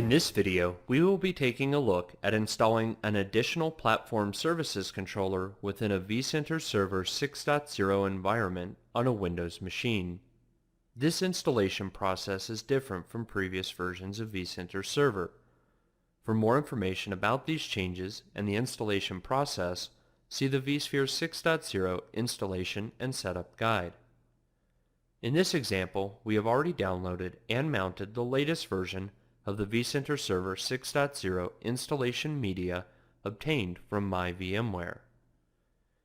In this video, we will be taking a look at installing an additional Platform Services Controller within a vCenter Server 6.0 environment on a Windows machine. This installation process is different from previous versions of vCenter Server. For more information about these changes and the installation process, see the vSphere 6.0 Installation and Setup Guide. In this example, we have already downloaded and mounted the latest version of the vCenter Server 6.0 installation media obtained from myVMware.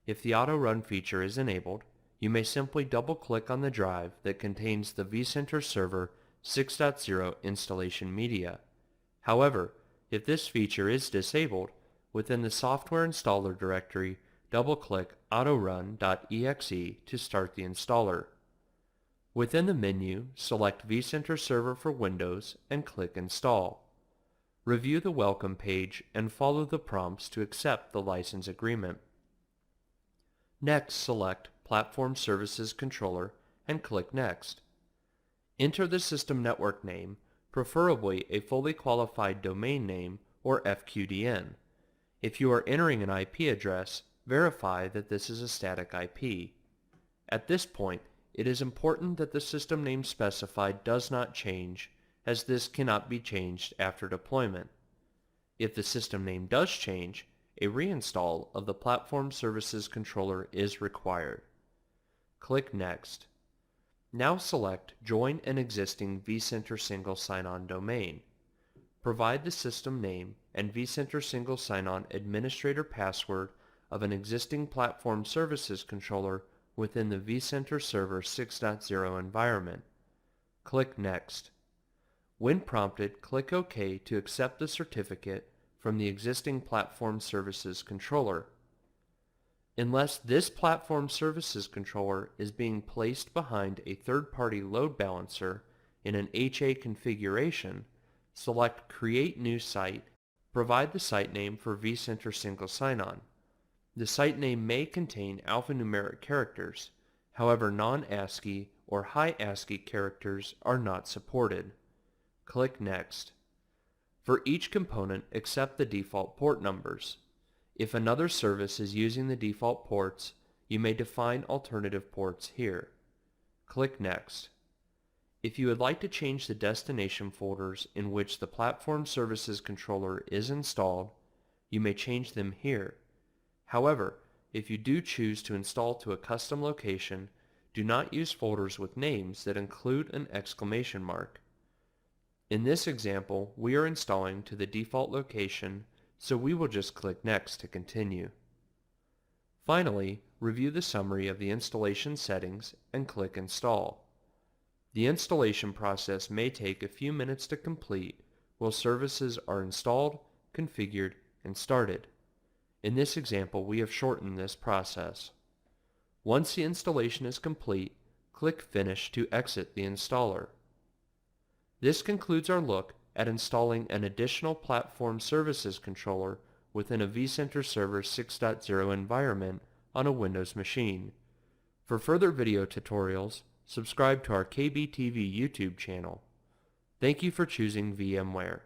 If the auto run feature is enabled, you may simply double-click on the drive that contains the vCenter Server 6.0 installation media. However, if this feature is disabled, within the Software Installer directory, double-click autorun.exe to start the installer. Within the menu, select vCenter Server for Windows and click Install. Review the welcome page and follow the prompts to accept the license agreement. Next, select Platform Services Controller and click Next. Enter the system network name, preferably a fully qualified domain name or FQDN. If you are entering an IP address, verify that this is a static IP. At this point, it is important that the system name specified does not change, as this cannot be changed after deployment. If the system name does change, a reinstall of the Platform Services Controller is required. Click Next. Now select Join an existing vCenter single sign-on domain. Provide the system name and vCenter single sign-on administrator password of an existing Platform Services Controller within the vCenter Server 6.0 environment. Click Next. When prompted, click OK to accept the certificate from the existing Platform Services Controller. Unless this Platform Services Controller is being placed behind a third-party load balancer in an HA configuration, select Create New Site. Provide the site name for vCenter Single Sign-On. The site name may contain alphanumeric characters, however non-ASCII or high ASCII characters are not supported. Click Next. For each component, accept the default port numbers. If another service is using the default ports, you may define alternative ports here. Click Next. If you would like to change the destination folders in which the Platform Services Controller is installed, you may change them here. However, if you do choose to install to a custom location, do not use folders with names that include an exclamation mark. In this example, we are installing to the default location, so we will just click Next to continue. Finally, review the summary of the installation settings and click Install. The installation process may take a few minutes to complete while services are installed, configured, and started. In this example, we have shortened this process. Once the installation is complete, click Finish to exit the installer. This concludes our look at installing an additional Platform Services Controller within a vCenter Server 6.0 environment on a Windows machine. For further video tutorials, subscribe to our KBTV YouTube channel. Thank you for choosing VMware.